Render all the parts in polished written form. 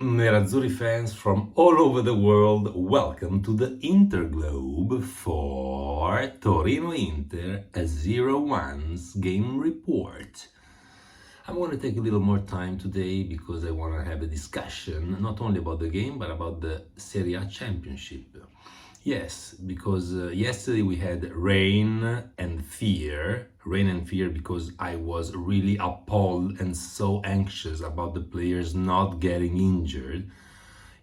Nerazzurri fans from all over the world, welcome to the Interglobe for Torino-Inter a 0-1 game report. I'm going to take a little more time today because I want to have a discussion not only about the game but about the Serie A Championship. Yes, because yesterday we had rain and fear. Rain and fear because I was really appalled and so anxious about the players not getting injured.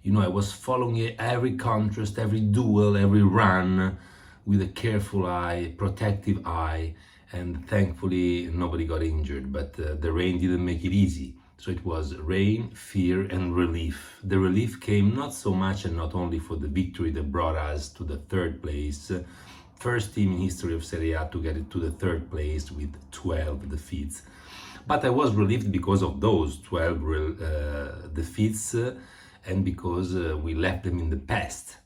I was following every contrast, every duel, every run with a careful eye, protective eye, and thankfully nobody got injured. But the rain didn't make it easy. So it was rain, fear, and relief. The relief came not so much and not only for the victory that brought us to the third place. First team in history of Serie A to get it to the third place with 12 defeats. But I was relieved because of those 12 defeats and because we left them in the past.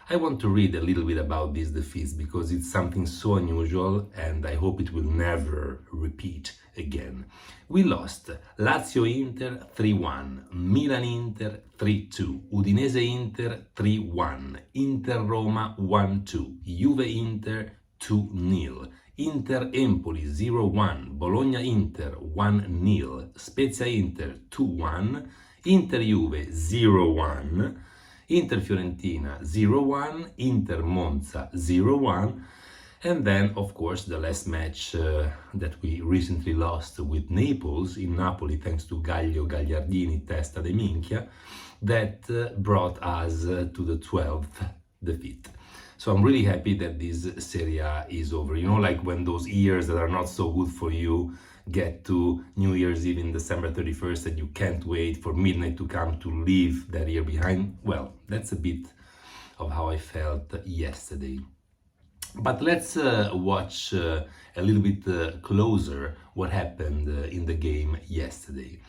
I want to read a little bit about these defeats because it's something so unusual and I hope it will never repeat again. We lost Lazio-Inter 3-1, Milan-Inter 3-2, Udinese-Inter 3-1, Inter-Roma 1-2, Juve-Inter 2-0, Inter-Empoli 0-1, Bologna-Inter 1-0, Spezia-Inter 2-1, Inter-Juve 0-1, Inter-Fiorentina 0-1, Inter-Monza 0-1, and then, of course, the last match that we recently lost with Naples, in Napoli, thanks to Gagliardini, testa de minchia, that brought us to the 12th defeat. So I'm really happy that this Serie A is over. Like when those years that are not so good for you get to New Year's Eve in December 31st and you can't wait for midnight to come to leave that year behind. Well, that's a bit of how I felt yesterday. But let's watch a little bit closer what happened in the game yesterday.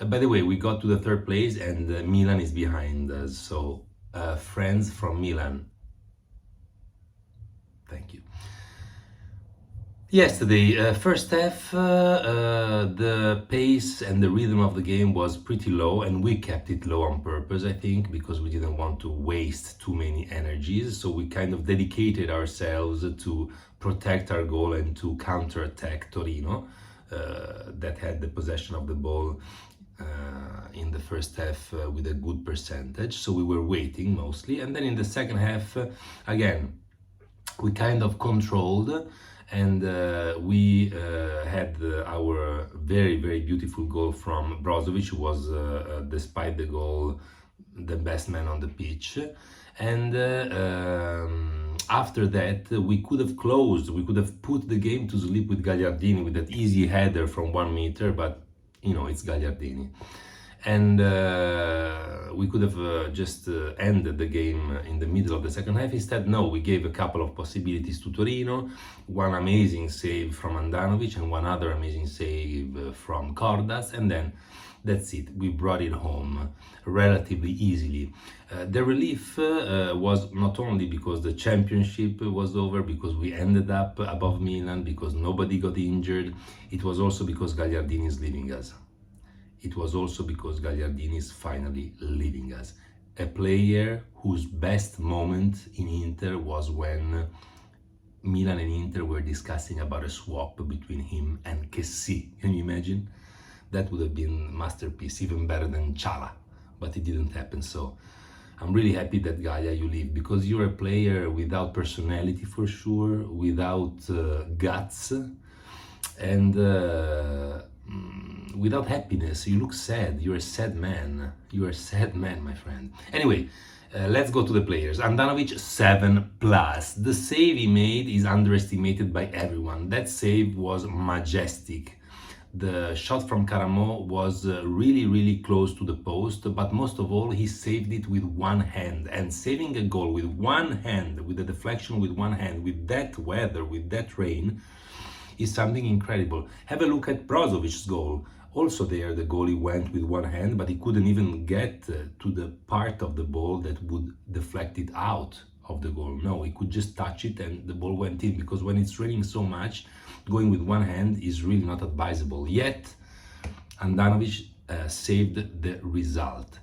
By the way, we got to the third place and Milan is behind us. So friends from Milan, thank you. Yesterday, first half, the pace and the rhythm of the game was pretty low, and we kept it low on purpose, I think, because we didn't want to waste too many energies. So we kind of dedicated ourselves to protect our goal and to counterattack Torino, that had the possession of the ball in the first half with a good percentage. So we were waiting mostly, and then in the second half, again, we kind of controlled. And we had our very, very beautiful goal from Brozovic, who was, despite the goal, the best man on the pitch. And after that, we could have closed, we could have put the game to sleep with Gagliardini with that easy header from 1 meter, but, it's Gagliardini. And we could have just ended the game in the middle of the second half. Instead, no, we gave a couple of possibilities to Torino, one amazing save from Andanovic and one other amazing save from Cordas, and then that's it. We brought it home relatively easily. The relief was not only because the championship was over, because we ended up above Milan, because nobody got injured. It was also because Gagliardini is leaving us. It was also because Gagliardini is finally leaving us. A player whose best moment in Inter was when Milan and Inter were discussing about a swap between him and Kessie. Can you imagine? That would have been masterpiece, even better than Chala, but it didn't happen. So I'm really happy that Gaia, you leave, because you're a player without personality for sure, without guts, and without happiness. You look sad. You're a sad man. You're a sad man, my friend. Anyway, let's go to the players. Andanovic 7+. The save he made is underestimated by everyone. That save was majestic. The shot from Caramo was really, really close to the post, but most of all, he saved it with one hand. And saving a goal with one hand, with the deflection with one hand, with that weather, with that rain, is something incredible. Have a look at Brozovic's goal. Also there, the goalie went with one hand, but he couldn't even get to the part of the ball that would deflect it out of the goal. No, he could just touch it and the ball went in, because when it's raining so much, going with one hand is really not advisable. Yet, Andanovic saved the result.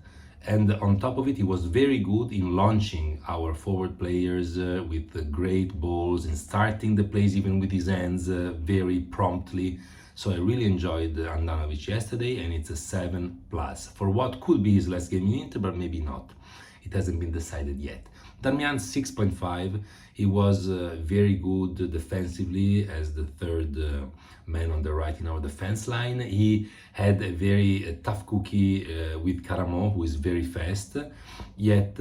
And on top of it, he was very good in launching our forward players with great balls and starting the plays even with his hands very promptly. So I really enjoyed Andanovic yesterday, and it's a 7+. For what could be his last game in Inter, but maybe not. It hasn't been decided yet. Darmian 6.5. He was very good defensively as the third man on the right in our defense line. He had a very tough cookie with Caramo, who is very fast, yet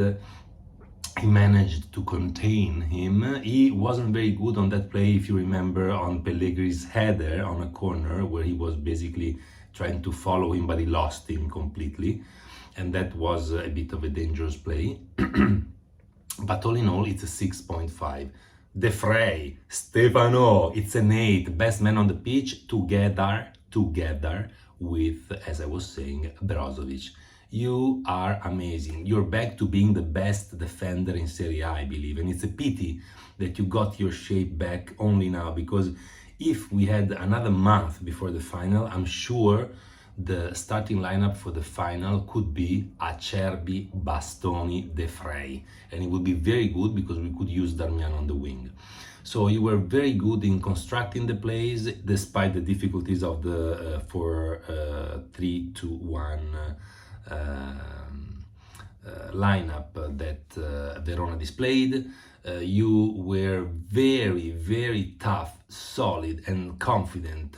he managed to contain him. He wasn't very good on that play, if you remember, on Pellegrini's header on a corner where he was basically trying to follow him, but he lost him completely. And that was a bit of a dangerous play. But all in all, it's a 6.5. De Frey, Stefano, it's an 8. Best man on the pitch together with, as I was saying, Brozovic. You are amazing. You're back to being the best defender in Serie A, I believe. And it's a pity that you got your shape back only now, because if we had another month before the final, I'm sure the starting lineup for the final could be Acerbi, Bastoni, De Frey, and it would be very good because we could use Darmian on the wing. So you were very good in constructing the plays despite the difficulties of the 4-3-2-1 lineup that Verona displayed. You were very, very tough, solid and confident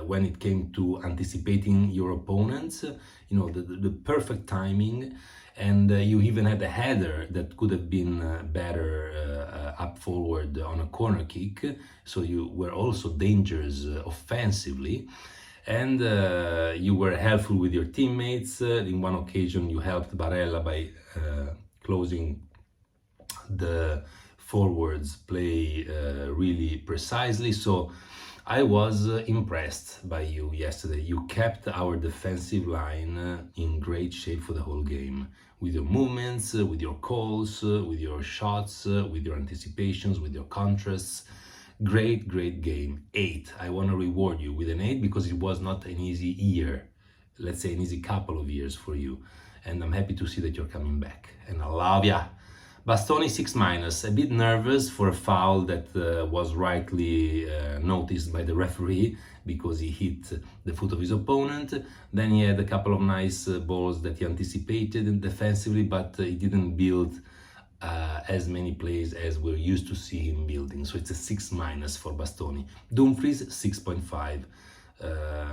when it came to anticipating your opponents, the perfect timing, and you even had a header that could have been better up forward on a corner kick, so you were also dangerous offensively. And you were helpful with your teammates. In one occasion you helped Barella by closing the forwards play really precisely. So I was impressed by you yesterday. You kept our defensive line in great shape for the whole game, with your movements, with your calls, with your shots, with your anticipations, with your contrasts. Great game. 8. I want to reward you with an 8 because it was not an easy year, let's say an easy couple of years for you, and I'm happy to see that you're coming back, and I love ya. Bastoni 6-, a bit nervous for a foul that was rightly noticed by the referee because he hit the foot of his opponent. Then he had a couple of nice balls that he anticipated defensively, but he didn't build as many plays as we're used to see him building. So it's a 6- for Bastoni. Dumfries 6.5.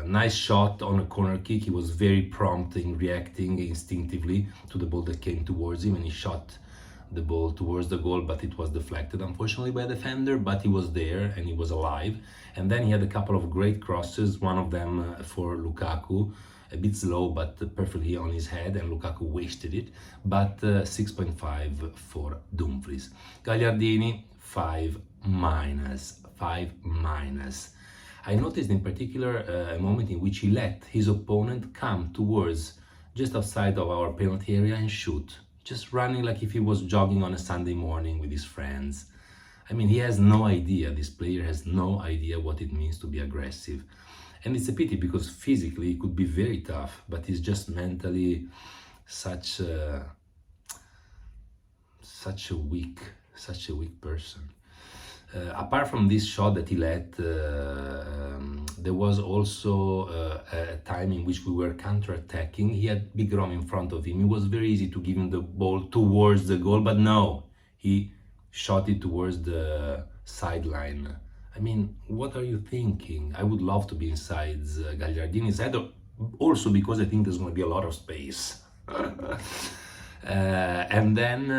Nice shot on a corner kick. He was very prompt in reacting instinctively to the ball that came towards him, and he shot the ball towards the goal, but it was deflected unfortunately by a defender, but he was there and he was alive. And then he had a couple of great crosses, one of them for Lukaku, a bit slow but perfectly on his head, and Lukaku wasted it. But 6.5 for Dumfries. Gagliardini 5-. I noticed in particular a moment in which he let his opponent come towards just outside of our penalty area and shoot, just running like if he was jogging on a Sunday morning with his friends. I mean, he has no idea, this player has no idea what it means to be aggressive. And it's a pity because physically he could be very tough, but he's just mentally such a weak person. Apart from this shot that he let, there was also a time in which we were counter-attacking. He had Big Rom in front of him. It was very easy to give him the ball towards the goal, but no, he shot it towards the sideline. I mean, what are you thinking? I would love to be inside Gagliardini's head, also because I think there's going to be a lot of space. And then,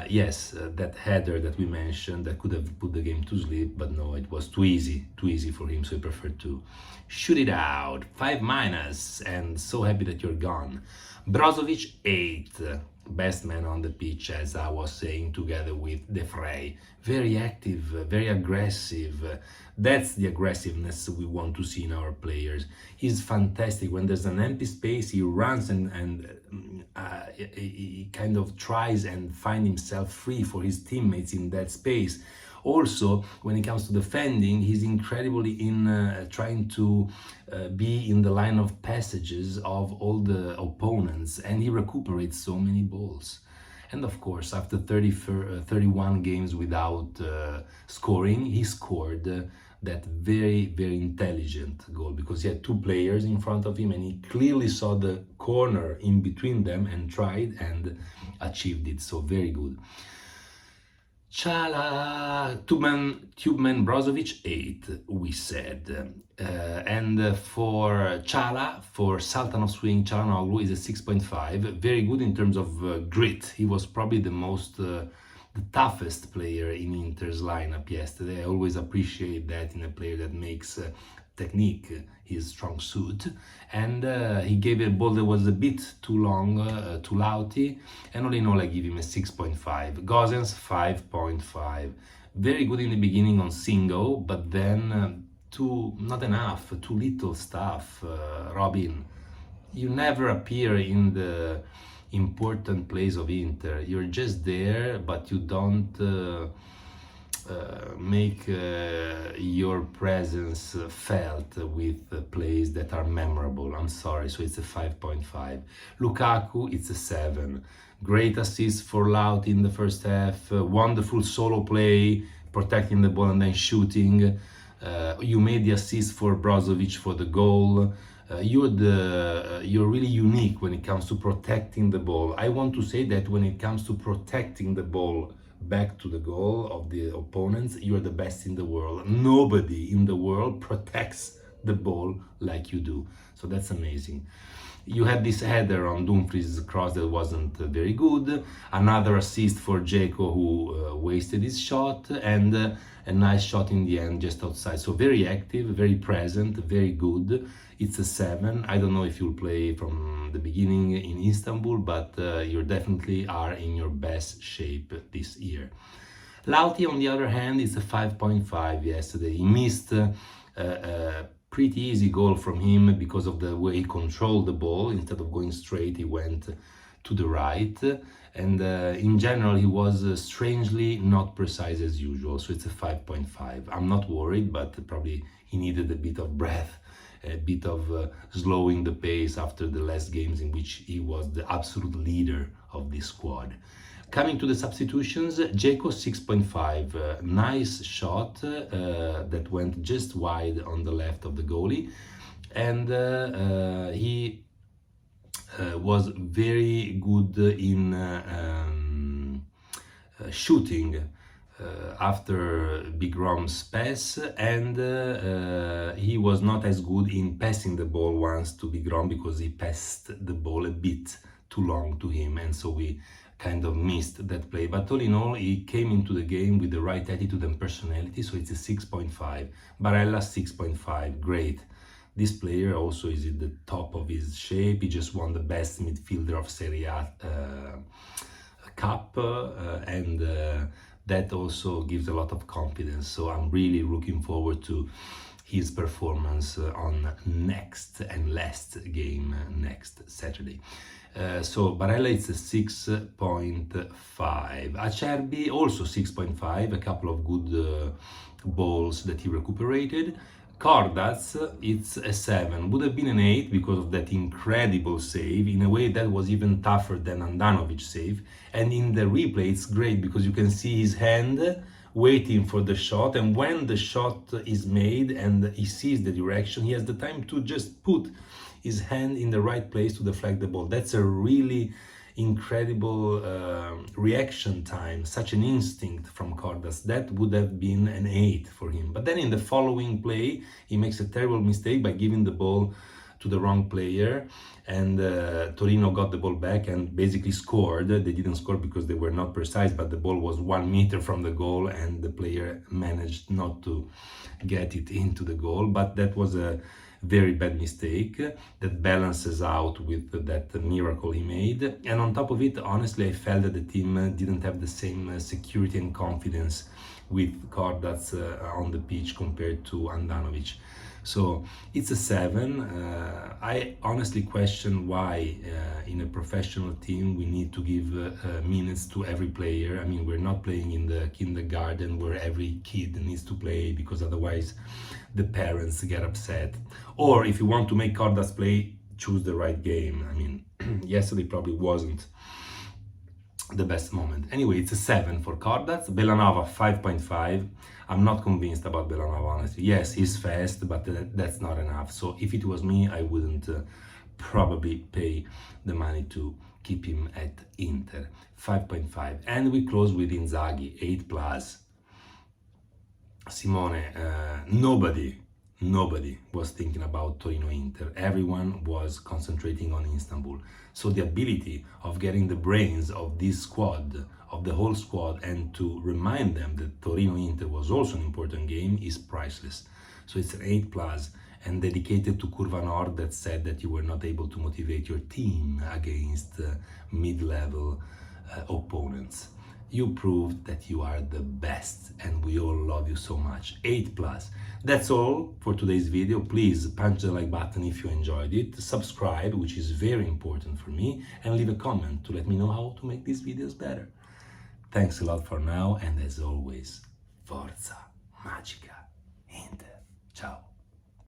yes, that header that we mentioned that could have put the game to sleep, but no, it was too easy for him, so he preferred to shoot it out. 5-, and so happy that you're gone. Brozovic 8, best man on the pitch, as I was saying, together with De Frey. Very active, very aggressive. That's the aggressiveness we want to see in our players. He's fantastic. When there's an empty space, he runs and he kind of tries and find himself free for his teammates in that space. Also, when it comes to defending, he's incredibly in trying to be in the line of passages of all the opponents, and he recuperates so many balls. And of course, after 31 games without scoring, he scored that very, very intelligent goal, because he had two players in front of him and he clearly saw the corner in between them and tried and achieved it. So very good. Chala, Tubeman Brozovic, 8, we said. And for Chala, for Sultan of Swing, Çalhanoğlu is a 6.5. Very good in terms of grit. He was probably the toughest player in Inter's lineup yesterday. I always appreciate that in a player that makes technique his strong suit. And he gave a ball that was a bit too long to Lauti, and all in all I give him a 6.5. Gosens 5.5. Very good in the beginning on single, but then not enough, too little stuff. Robin, you never appear in the important place of Inter. You're just there, but you don't make your presence felt with plays that are memorable. I'm sorry, so it's a 5.5. Lukaku, it's a 7. Great assist for Laut in the first half. Wonderful solo play, protecting the ball and then shooting. You made the assist for Brozovic for the goal. You're really unique when it comes to protecting the ball. I want to say that when it comes to protecting the ball back to the goal of the opponents, you're the best in the world. Nobody in the world protects the ball like you do. So that's amazing. You had this header on Dumfries' cross that wasn't very good. Another assist for Dzeko, who wasted his shot, and a nice shot in the end just outside. So very active, very present, very good. It's a 7. I don't know if you'll play from the beginning in Istanbul, but you definitely are in your best shape this year. Lauti, on the other hand, is a 5.5 yesterday. He missed a pretty easy goal from him because of the way he controlled the ball. Instead of going straight, he went to the right. And in general, he was strangely not precise as usual. So it's a 5.5. I'm not worried, but probably he needed a bit of breath, a bit of slowing the pace after the last games in which he was the absolute leader of this squad. Coming to the substitutions, Dzeko 6.5, nice shot that went just wide on the left of the goalie, and he was very good in shooting after Big Rom's pass, and he was not as good in passing the ball once to Big Rom because he passed the ball a bit too long to him, and so we kind of missed that play. But all in all, he came into the game with the right attitude and personality, so it's a 6.5. Barella 6.5, great. This player also is at the top of his shape. He just won the best midfielder of Serie A Cup, and that also gives a lot of confidence. So I'm really looking forward to his performance on next and last game next Saturday. So Barella is a 6.5. Acerbi also 6.5, a couple of good balls that he recuperated. Cordaz, it's a 7. Would have been an 8 because of that incredible save. In a way, that was even tougher than Andanovic's save. And in the replay, it's great because you can see his hand waiting for the shot, and when the shot is made and he sees the direction, he has the time to just put his hand in the right place to deflect the ball. That's a really incredible reaction time, such an instinct from Cordaz. That would have been an 8 for him. But then in the following play, he makes a terrible mistake by giving the ball to the wrong player, and Torino got the ball back and basically scored. They didn't score because they were not precise, but the ball was 1 meter from the goal and the player managed not to get it into the goal. But that was a very bad mistake that balances out with that miracle he made. And on top of it, honestly, I felt that the team didn't have the same security and confidence with Cordaz on the pitch compared to Andanovic. So it's a 7. I honestly question why in a professional team we need to give minutes to every player. I mean, we're not playing in the kindergarten where every kid needs to play, because otherwise the parents get upset. Or if you want to make Cordas play, choose the right game. I mean, yesterday probably wasn't the best moment. Anyway, it's a 7 for Cordas. Bellanova 5.5. I'm not convinced about Bellanova, honestly. Yes, he's fast, but that's not enough. So if it was me, I wouldn't probably pay the money to keep him at Inter. 5.5. And we close with Inzaghi, 8 plus. Simone, nobody was thinking about Torino-Inter. Everyone was concentrating on Istanbul. So the ability of getting the brains of this squad, of the whole squad, and to remind them that Torino-Inter was also an important game is priceless. So it's an 8 plus, and dedicated to Curva Nord, that said that you were not able to motivate your team against mid-level opponents. You proved that you are the best, and we all love you so much. 8 plus. That's all for today's video. Please punch the like button if you enjoyed it, subscribe, which is very important for me, and leave a comment to let me know how to make these videos better. Thanks a lot for now, and as always, Forza Magica.